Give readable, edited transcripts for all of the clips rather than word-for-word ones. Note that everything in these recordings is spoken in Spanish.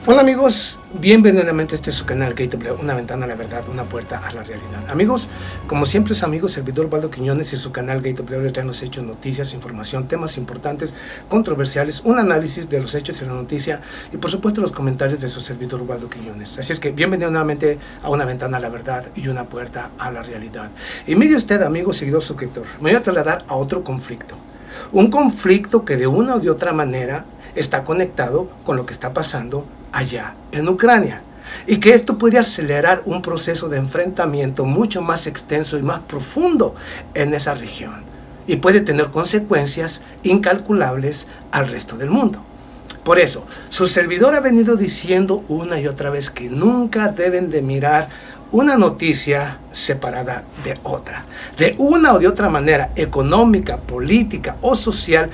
Hola amigos, bienvenidos nuevamente a este su canal Gate Blue, una ventana a la verdad, una puerta a la realidad. Amigos, como siempre es amigo, servidor Waldo Quiñones y su canal Gate Blue les traen los hechos, noticias, información, temas importantes, controversiales, un análisis de los hechos y la noticia y por supuesto los comentarios de su servidor Waldo Quiñones. Así es que bienvenido nuevamente a una ventana a la verdad y una puerta a la realidad. Y mire usted, amigo, seguidor, suscriptor, me voy a trasladar a otro conflicto. Un conflicto que de una o de otra manera está conectado con lo que está pasando allá en Ucrania, y que esto puede acelerar un proceso de enfrentamiento mucho más extenso y más profundo en esa región, y puede tener consecuencias incalculables al resto del mundo. Por eso, su servidor ha venido diciendo una y otra vez que nunca deben de mirar una noticia separada de otra. De una o de otra manera, económica, política o social,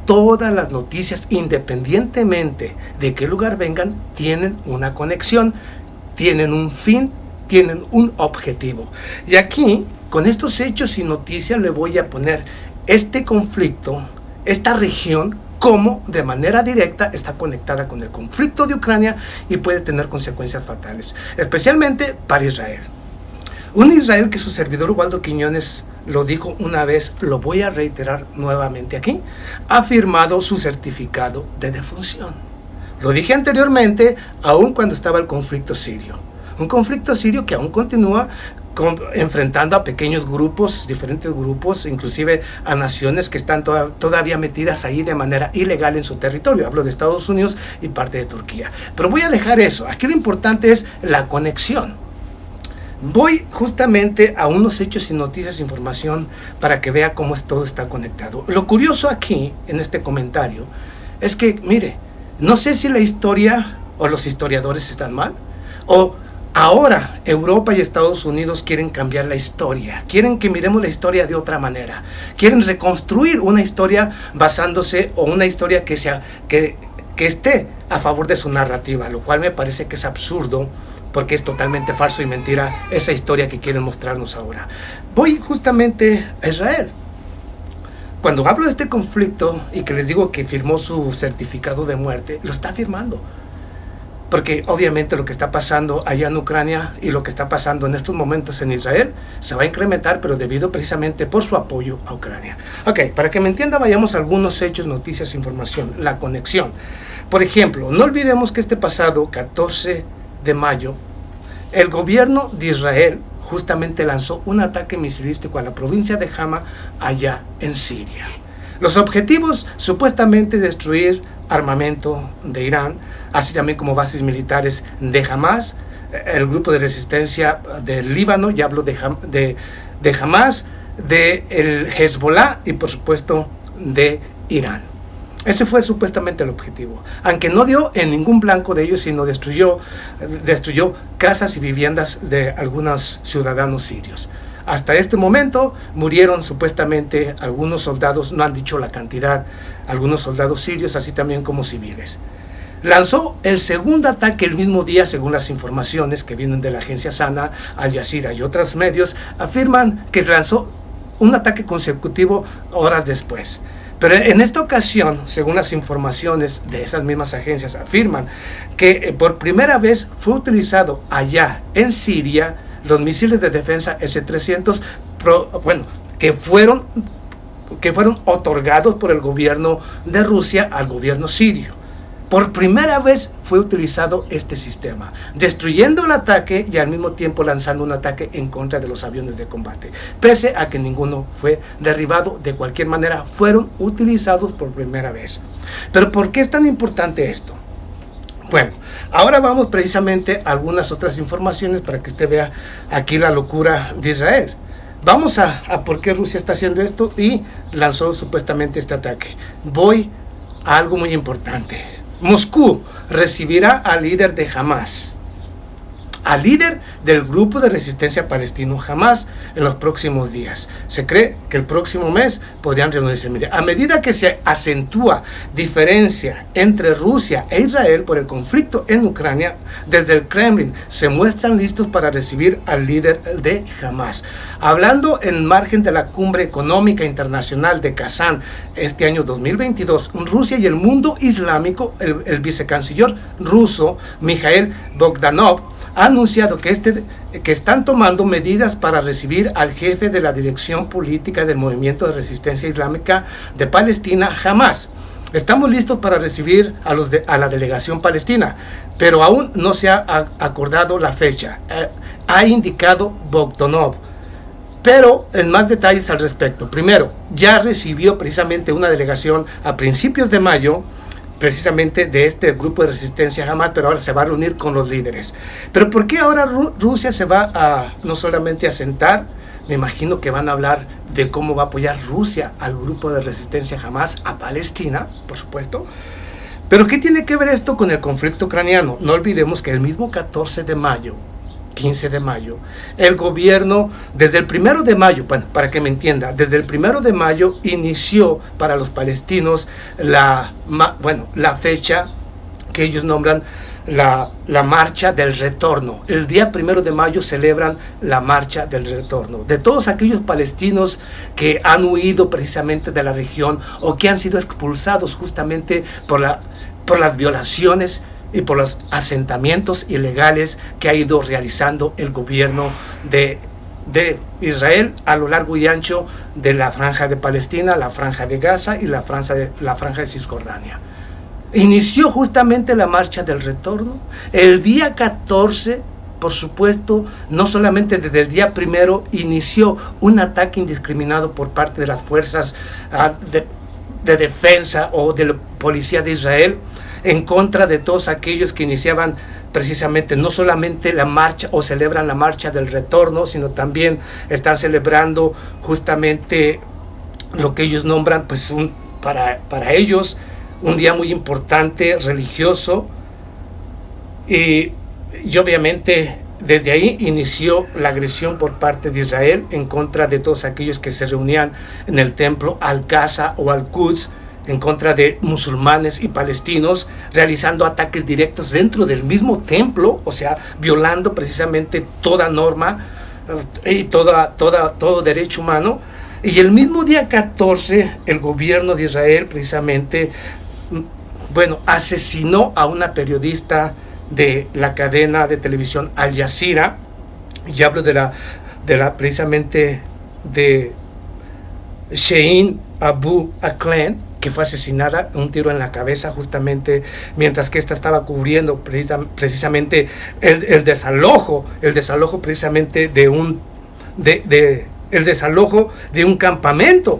todas las noticias, independientemente de qué lugar vengan, tienen una conexión, tienen un fin, tienen un objetivo. Y aquí, con estos hechos y noticias, le voy a poner este conflicto, esta región, cómo de manera directa está conectada con el conflicto de Ucrania y puede tener consecuencias fatales, especialmente para Israel. Un Israel que su servidor Waldo Quiñones lo dijo una vez, lo voy a reiterar nuevamente aquí, ha firmado su certificado de defunción. Lo dije anteriormente, aún cuando estaba el conflicto sirio. Un conflicto sirio que aún continúa enfrentando a pequeños grupos, diferentes grupos, inclusive a naciones que están todavía metidas ahí de manera ilegal en su territorio. Hablo de Estados Unidos y parte de Turquía. Pero voy a dejar eso. Aquí lo importante es la conexión. Voy justamente a unos hechos y noticias, información, para que vea cómo todo está conectado. Lo curioso aquí, en este comentario, es que, mire, no sé si la historia o los historiadores están mal, o ahora Europa y Estados Unidos quieren cambiar la historia, quieren que miremos la historia de otra manera, quieren reconstruir una historia basándose, o una historia que esté a favor de su narrativa, lo cual me parece que es absurdo, porque es totalmente falso y mentira esa historia que quieren mostrarnos ahora. Voy justamente a Israel. Cuando hablo de este conflicto y que les digo que firmó su certificado de muerte, lo está firmando. Porque obviamente lo que está pasando allá en Ucrania y lo que está pasando en estos momentos en Israel se va a incrementar, pero debido precisamente por su apoyo a Ucrania. Ok, para que me entienda, vayamos a algunos hechos, noticias, información, la conexión. Por ejemplo, no olvidemos que este pasado 14 de mayo, el gobierno de Israel justamente lanzó un ataque misilístico a la provincia de Hama, allá en Siria. Los objetivos, supuestamente destruir armamento de Irán, así también como bases militares de Hamas, el grupo de resistencia del Líbano, ya hablo de Hamas, del Hezbollah y por supuesto de Irán. Ese fue supuestamente el objetivo, aunque no dio en ningún blanco de ellos, sino destruyó casas y viviendas de algunos ciudadanos sirios. Hasta este momento murieron supuestamente algunos soldados, no han dicho la cantidad, algunos soldados sirios, así también como civiles. Lanzó el segundo ataque el mismo día, según las informaciones que vienen de la agencia SANA, Al Jazeera y otros medios, afirman que lanzó un ataque consecutivo horas después. Pero en esta ocasión, según las informaciones de esas mismas agencias, afirman que por primera vez fue utilizado allá en Siria los misiles de defensa S-300, que fueron otorgados por el gobierno de Rusia al gobierno sirio. Por primera vez fue utilizado este sistema, destruyendo el ataque y al mismo tiempo lanzando un ataque en contra de los aviones de combate. Pese a que ninguno fue derribado, de cualquier manera fueron utilizados por primera vez. Pero ¿por qué es tan importante esto? Bueno, ahora vamos precisamente a algunas otras informaciones para que usted vea aquí la locura de Israel. Vamos a por qué Rusia está haciendo esto y lanzó supuestamente este ataque. Voy a algo muy importante. Moscú recibirá al líder de Hamas. al líder del grupo de resistencia palestino Hamas en los próximos días. Se cree que el próximo mes podrían reunirse. A medida que se acentúa diferencia entre Rusia e Israel por el conflicto en Ucrania, desde el Kremlin se muestran listos para recibir al líder de Hamas. Hablando en margen de la Cumbre Económica Internacional de Kazán este año 2022, Rusia y el mundo islámico, el vicecanciller ruso Mikhail Bogdanov ha anunciado que están tomando medidas para recibir al jefe de la dirección política del Movimiento de Resistencia Islámica de Palestina, Hamas. Estamos listos para recibir a la delegación palestina, pero aún no se ha acordado la fecha, ha indicado Bogdanov. Pero en más detalles al respecto. Primero, ya recibió precisamente una delegación a principios de mayo, precisamente de este grupo de resistencia Hamas, pero ahora se va a reunir con los líderes. Pero ¿por qué ahora Rusia se va a no solamente a sentar? Me imagino que van a hablar de cómo va a apoyar Rusia al grupo de resistencia Hamas a Palestina, por supuesto. Pero ¿qué tiene que ver esto con el conflicto ucraniano? No olvidemos que el mismo 14 de mayo, 15 de mayo, el gobierno, desde el 1 de mayo, bueno, para que me entienda, desde el 1 de mayo inició para los palestinos la fecha que ellos nombran la marcha del retorno. El día 1 de mayo celebran la marcha del retorno de todos aquellos palestinos que han huido precisamente de la región o que han sido expulsados justamente por las violaciones y por los asentamientos ilegales que ha ido realizando el gobierno de Israel a lo largo y ancho de la franja de Palestina, la franja de Gaza y la franja de Cisjordania. Inició justamente la marcha del retorno el día 14, por supuesto, no solamente desde el día 1 inició un ataque indiscriminado por parte de las fuerzas de defensa o de la policía de Israel en contra de todos aquellos que iniciaban precisamente no solamente la marcha o celebran la marcha del retorno, sino también están celebrando justamente lo que ellos nombran pues para ellos un día muy importante religioso, y obviamente desde ahí inició la agresión por parte de Israel en contra de todos aquellos que se reunían en el templo Al-Aqsa o Al-Quds, en contra de musulmanes y palestinos, realizando ataques directos dentro del mismo templo, o sea, violando precisamente toda norma y todo derecho humano. Y el mismo día 14, el gobierno de Israel precisamente, asesinó a una periodista de la cadena de televisión Al Jazeera, y hablo precisamente de Shaheen Abu Akleh, que fue asesinada, un tiro en la cabeza justamente mientras que esta estaba cubriendo precisamente el desalojo precisamente el desalojo de un campamento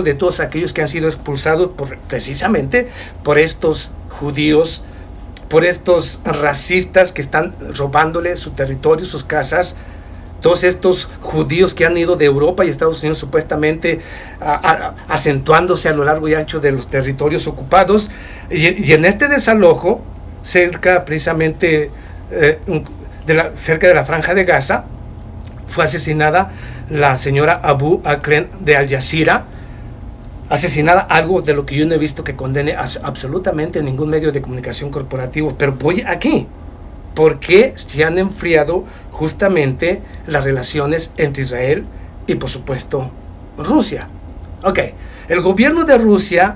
de todos aquellos que han sido expulsados precisamente por estos judíos, por estos racistas que están robándole su territorio, sus casas. Todos estos judíos que han ido de Europa y Estados Unidos supuestamente acentuándose a lo largo y ancho de los territorios ocupados, y en este desalojo cerca precisamente cerca de la franja de Gaza fue asesinada la señora Abu Akleh de Al Jazeera, asesinada, algo de lo que yo no he visto que condene absolutamente ningún medio de comunicación corporativo. Pero voy aquí, porque se han enfriado justamente las relaciones entre Israel y por supuesto Rusia. El gobierno de Rusia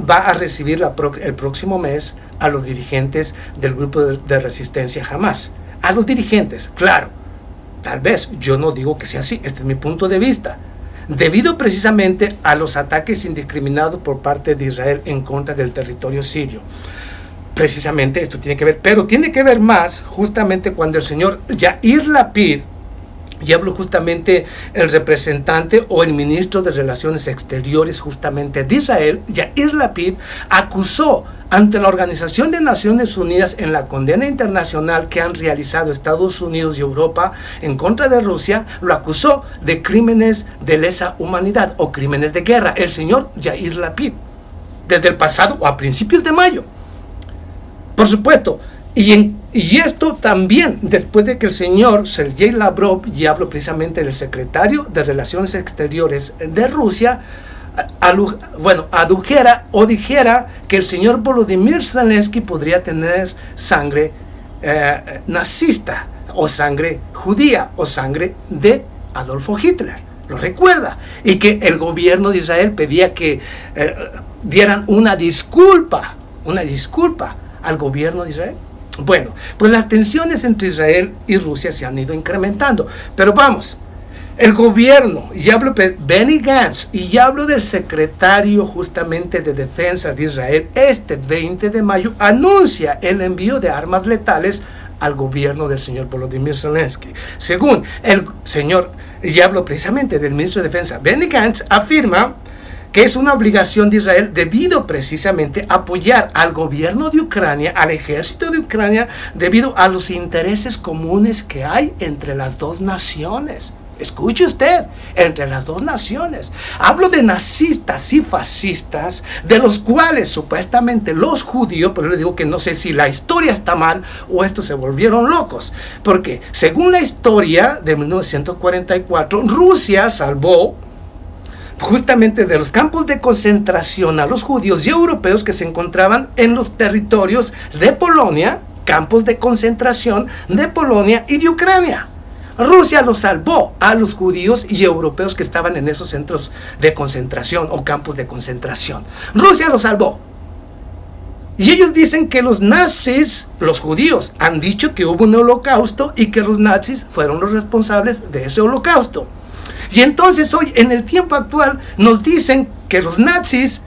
va a recibir el próximo mes a los dirigentes del grupo de resistencia Hamas. A los dirigentes, claro. Tal vez, yo no digo que sea así, este es mi punto de vista. Debido precisamente a los ataques indiscriminados por parte de Israel en contra del territorio sirio. Precisamente esto tiene que ver, pero tiene que ver más justamente cuando el señor Yair Lapid, y hablo justamente el representante o el ministro de Relaciones Exteriores justamente de Israel, Yair Lapid, acusó ante la Organización de Naciones Unidas en la condena internacional que han realizado Estados Unidos y Europa en contra de Rusia, lo acusó de crímenes de lesa humanidad o crímenes de guerra, el señor Yair Lapid, desde el pasado o a principios de mayo. Por supuesto, y Y esto también, después de que el señor Sergei Lavrov, y hablo precisamente del secretario de Relaciones Exteriores de Rusia, adujera o dijera que el señor Volodymyr Zelensky podría tener sangre nazista, o sangre judía, o sangre de Adolfo Hitler. Lo recuerda. Y que el gobierno de Israel pedía que dieran una disculpa al gobierno de Israel. Bueno, pues las tensiones entre Israel y Rusia se han ido incrementando. Pero vamos, el gobierno, y hablo de Benny Gantz, y hablo del secretario justamente de Defensa de Israel, este 20 de mayo, anuncia el envío de armas letales al gobierno del señor Volodymyr Zelensky. Según el señor, y hablo precisamente del ministro de Defensa, Benny Gantz, afirma que es una obligación de Israel debido precisamente a apoyar al gobierno de Ucrania, al ejército de Ucrania, debido a los intereses comunes que hay entre las dos naciones. Escuche usted, entre las dos naciones. Hablo de nazistas y fascistas, de los cuales supuestamente los judíos, pero le digo que no sé si la historia está mal o estos se volvieron locos. Porque según la historia de 1944, Rusia salvó justamente de los campos de concentración a los judíos y europeos que se encontraban en los territorios de Polonia, campos de concentración de Polonia y de Ucrania. Rusia los salvó a los judíos y europeos que estaban en esos centros de concentración o campos de concentración. Rusia los salvó. Y ellos dicen que los nazis, los judíos, han dicho que hubo un holocausto y que los nazis fueron los responsables de ese holocausto. Y entonces hoy, en el tiempo actual, nos dicen que los nazis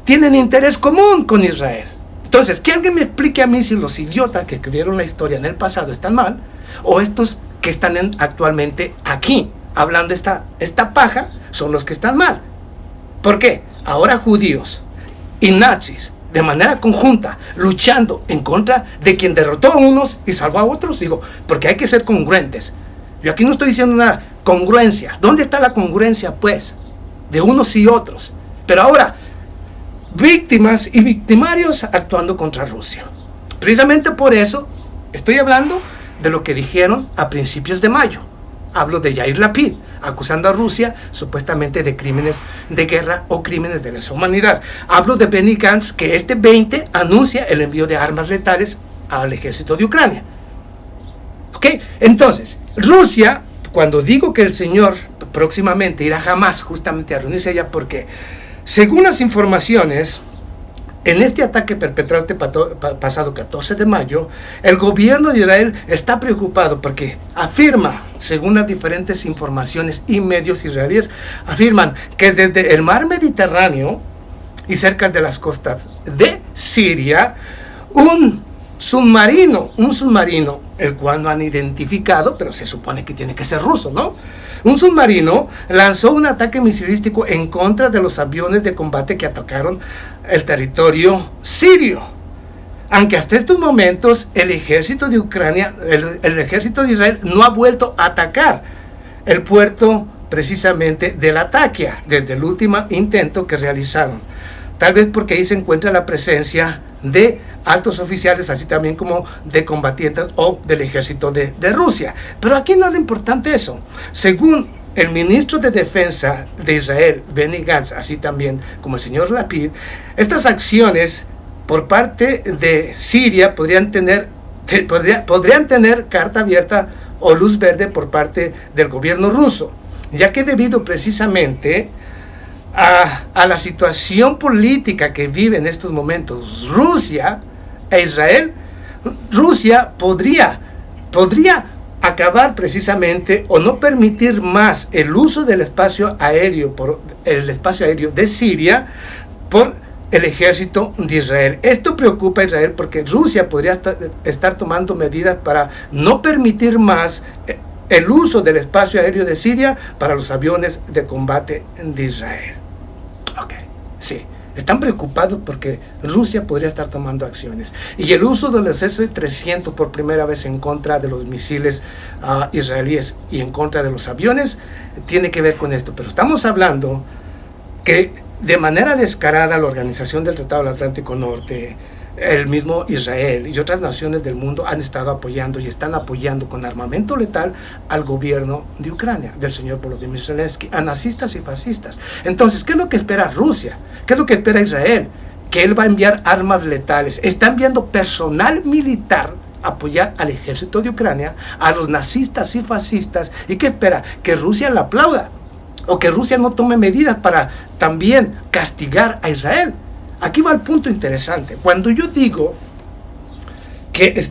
tienen interés común con Israel. Entonces, que alguien me explique a mí si los idiotas que escribieron la historia en el pasado están mal, o estos que están actualmente aquí, hablando esta paja, son los que están mal. ¿Por qué? Ahora judíos y nazis, de manera conjunta, luchando en contra de quien derrotó a unos y salvó a otros. Digo, porque hay que ser congruentes. Yo aquí no estoy diciendo una congruencia. ¿Dónde está la congruencia, pues? De unos y otros. Pero ahora, víctimas y victimarios actuando contra Rusia. Precisamente por eso estoy hablando de lo que dijeron a principios de mayo. Hablo de Yair Lapid, acusando a Rusia supuestamente de crímenes de guerra o crímenes de lesa humanidad. Hablo de Benny Gantz, que este 20 anuncia el envío de armas letales al ejército de Ucrania. ¿Ok? Entonces, Rusia, cuando digo que el señor próximamente irá jamás justamente a reunirse allá, porque según las informaciones, en este ataque perpetrado este pasado 14 de mayo, el gobierno de Israel está preocupado porque afirma, según las diferentes informaciones y medios israelíes, afirman que desde el mar Mediterráneo y cerca de las costas de Siria, un submarino, el cual no han identificado, pero se supone que tiene que ser ruso, ¿no? Un submarino lanzó un ataque misilístico en contra de los aviones de combate que atacaron el territorio sirio. Aunque hasta estos momentos el ejército de Ucrania, el ejército de Israel no ha vuelto a atacar el puerto precisamente de Latakia desde el último intento que realizaron. Tal vez porque ahí se encuentra la presencia de altos oficiales, así también como de combatientes o del ejército de Rusia. Pero aquí no es lo importante eso. Según el ministro de Defensa de Israel, Benny Gantz, así también como el señor Lapid, estas acciones por parte de Siria podrían tener carta abierta o luz verde por parte del gobierno ruso, ya que debido precisamente a la situación política que vive en estos momentos Rusia e Israel, Rusia podría acabar precisamente o no permitir más el uso del espacio aéreo de Siria por el ejército de Israel. Esto preocupa a Israel porque Rusia podría estar tomando medidas para no permitir más el uso del espacio aéreo de Siria para los aviones de combate de Israel. Ok, sí, están preocupados porque Rusia podría estar tomando acciones. Y el uso de los S-300 por primera vez en contra de los misiles israelíes y en contra de los aviones tiene que ver con esto. Pero estamos hablando que de manera descarada la Organización del Tratado del Atlántico Norte, el mismo Israel y otras naciones del mundo han estado apoyando y están apoyando con armamento letal al gobierno de Ucrania, del señor Volodymyr Zelensky, a nazistas y fascistas. Entonces, ¿qué es lo que espera Rusia? ¿Qué es lo que espera Israel? Que él va a enviar armas letales. Está enviando personal militar a apoyar al ejército de Ucrania, a los nazistas y fascistas. ¿Y qué espera? Que Rusia le aplauda o que Rusia no tome medidas para también castigar a Israel. Aquí va el punto interesante. Cuando yo digo que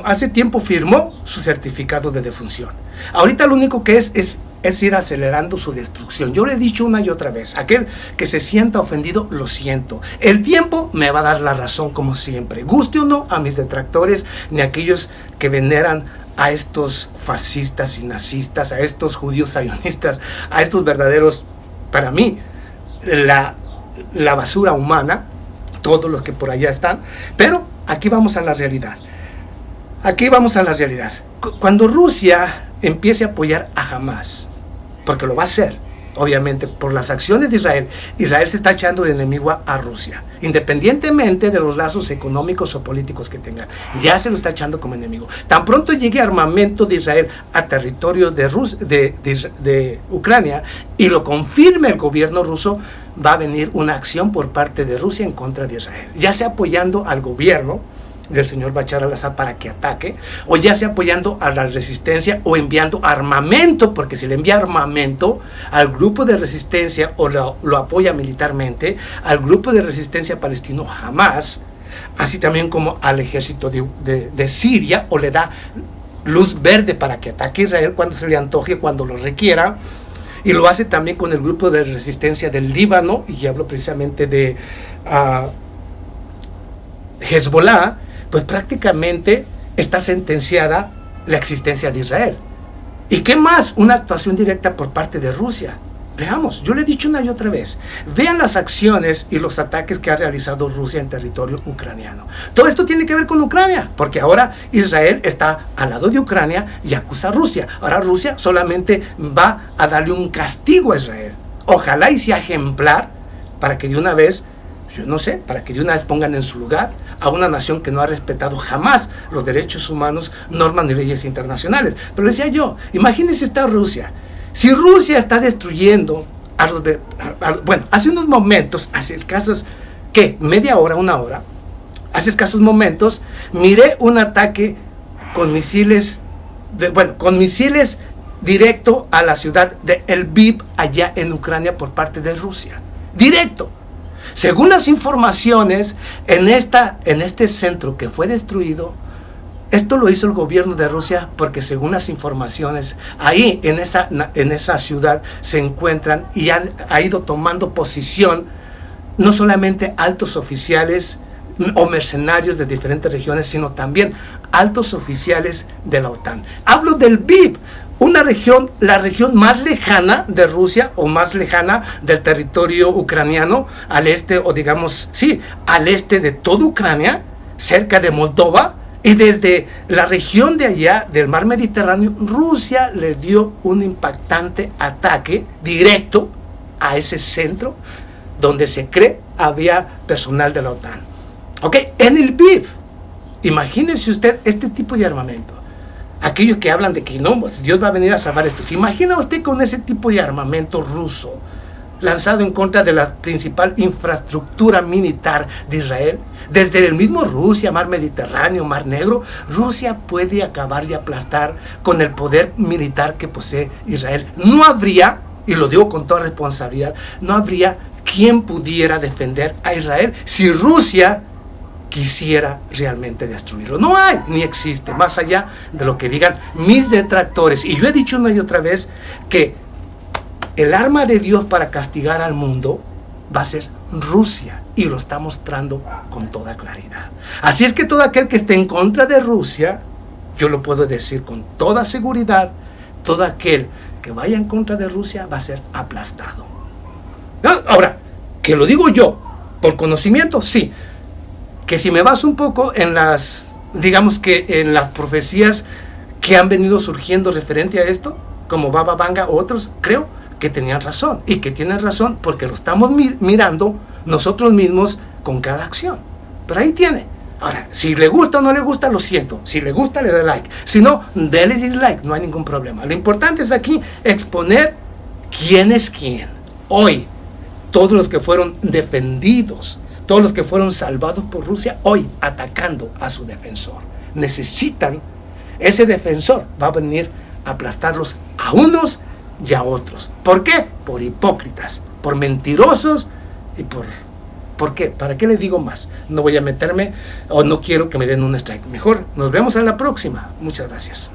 hace tiempo firmó su certificado de defunción. Ahorita lo único que es ir acelerando su destrucción. Yo le he dicho una y otra vez, aquel que se sienta ofendido, lo siento. El tiempo me va a dar la razón como siempre. Guste o no a mis detractores, ni a aquellos que veneran a estos fascistas y nazistas, a estos judíos sionistas, a estos verdaderos, para mí, la basura humana, todos los que por allá están. Pero aquí vamos a la realidad. Cuando Rusia empiece a apoyar a Hamas, porque lo va a hacer, obviamente, por las acciones de Israel, Israel se está echando de enemigo a Rusia, independientemente de los lazos económicos o políticos que tengan, ya se lo está echando como enemigo. Tan pronto llegue armamento de Israel a territorio de Ucrania y lo confirme el gobierno ruso, va a venir una acción por parte de Rusia en contra de Israel, ya sea apoyando al gobierno del señor Bashar al-Assad para que ataque, o ya sea apoyando a la resistencia o enviando armamento, porque si le envía armamento al grupo de resistencia o lo apoya militarmente, al grupo de resistencia palestino Hamas, así también como al ejército de Siria, o le da luz verde para que ataque a Israel cuando se le antoje, cuando lo requiera, y lo hace también con el grupo de resistencia del Líbano, y hablo precisamente de Hezbollah. Pues prácticamente está sentenciada la existencia de Israel. ¿Y qué más? Una actuación directa por parte de Rusia. Veamos, yo le he dicho una y otra vez, vean las acciones y los ataques que ha realizado Rusia en territorio ucraniano. Todo esto tiene que ver con Ucrania, porque ahora Israel está al lado de Ucrania y acusa a Rusia. Ahora Rusia solamente va a darle un castigo a Israel. Ojalá y sea ejemplar para que de una vez, yo no sé, para que de una vez pongan en su lugar a una nación que no ha respetado jamás los derechos humanos, normas ni leyes internacionales. Pero decía yo, imagínense esta Rusia. Si Rusia está destruyendo bueno, hace unos momentos, hace escasos, ¿qué? Media hora, una hora, hace escasos momentos, miré un ataque con misiles, con misiles directo a la ciudad de Lviv, allá en Ucrania, por parte de Rusia. Directo. Según las informaciones, en este centro que fue destruido, esto lo hizo el gobierno de Rusia porque, según las informaciones, ahí en esa ciudad se encuentran y ha ido tomando posición no solamente altos oficiales o mercenarios de diferentes regiones, sino también altos oficiales de la OTAN. Hablo del Lviv, una región, la región más lejana de Rusia o más lejana del territorio ucraniano, al este, o digamos, sí, al este de toda Ucrania, cerca de Moldova, y desde la región de allá del mar Mediterráneo, Rusia le dio un impactante ataque directo a ese centro donde se cree había personal de la OTAN. Ok, en el Lviv, imagínense usted este tipo de armamento. Aquellos que hablan de que no, Dios va a venir a salvar esto. ¿Se imagina usted con ese tipo de armamento ruso lanzado en contra de la principal infraestructura militar de Israel? Desde el mismo Rusia, mar Mediterráneo, mar Negro, Rusia puede acabar y aplastar con el poder militar que posee Israel. No habría, y lo digo con toda responsabilidad, no habría quien pudiera defender a Israel si Rusia quisiera realmente destruirlo. No hay, ni existe, más allá de lo que digan mis detractores. Y yo he dicho una y otra vez que el arma de Dios para castigar al mundo va a ser Rusia, y lo está mostrando con toda claridad. Así es que todo aquel que esté en contra de Rusia, yo lo puedo decir con toda seguridad, todo aquel que vaya en contra de Rusia va a ser aplastado. Ahora, que lo digo yo, por conocimiento, sí. Que si me baso un poco en las, digamos que en las profecías que han venido surgiendo referente a esto, como Baba Vanga u otros, creo que tenían razón, y que tienen razón porque lo estamos mirando nosotros mismos con cada acción. Pero ahí tiene, Ahora, si le gusta o no le gusta, lo siento. Si le gusta, le da like. Si no, déle dislike, no hay ningún problema. Lo importante es aquí exponer quién es quién. Hoy, todos los que fueron defendidos, todos los que fueron salvados por Rusia, hoy atacando a su defensor. Necesitan, ese defensor va a venir a aplastarlos a unos y a otros. ¿Por qué? Por hipócritas, por mentirosos y ¿por qué? ¿Para qué le digo más? No voy a meterme o no quiero que me den un strike. Mejor nos vemos a la próxima. Muchas gracias.